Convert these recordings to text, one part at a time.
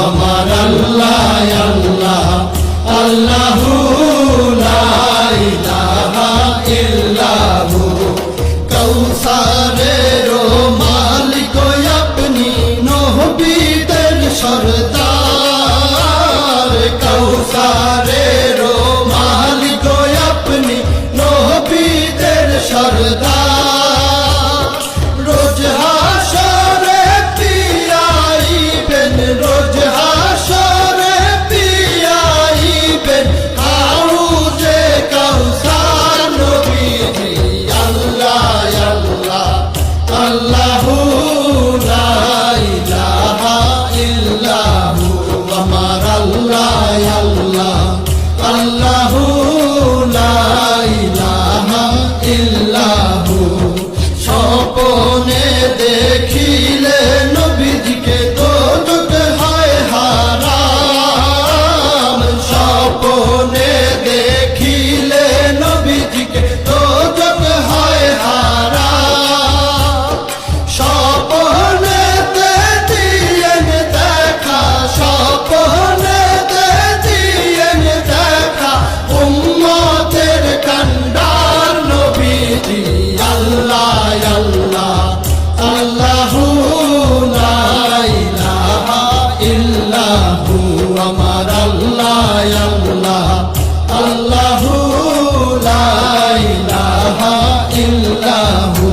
আমার আল্লাহ আল্লাহ আল্লাহু লা ইলাহা ইল্লাহু কৌসারের মালিক আপনি নবীদের সরদার কৌসারের মালিক আপনি নবীদের সরদার রোজ হাসরে পিয়াইবেন রোজ হাসরে পিয়াইবেন হাউজে কাউসার নবীজি আল্লাহ আল্লাহ আল্লাহু লা ইলাহা ইল্লাহু আমার আল্লাহ আল্লাহ আল্লাহু লা ইলাহা ইল্লাহু স্বপ্নে দেখিলে নবীজিকে দোজখ হয় হারাম স্বপ্নে দেখিলে নবীজিকে দোজখ হয় হারাম স্বপ্নেতে দিয়েন দেখা স্বপ্নেতে দিয়েন দেখা উম্মতের কান্ডার নবীজি আল্লাহ আল্লাহ আল্লাহু লা ইলাহা ইল্লাহু আমার আল্লাহ আল্লাহ আল্লাহু লা ইলাহা ইল্লাহু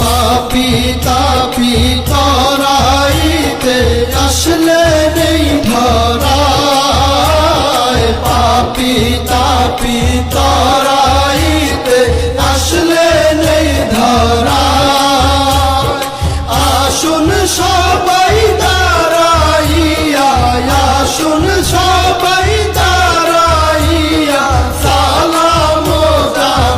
পাপী তাপী তরাইতে আসলে নেই ধরায় পাপী তাপী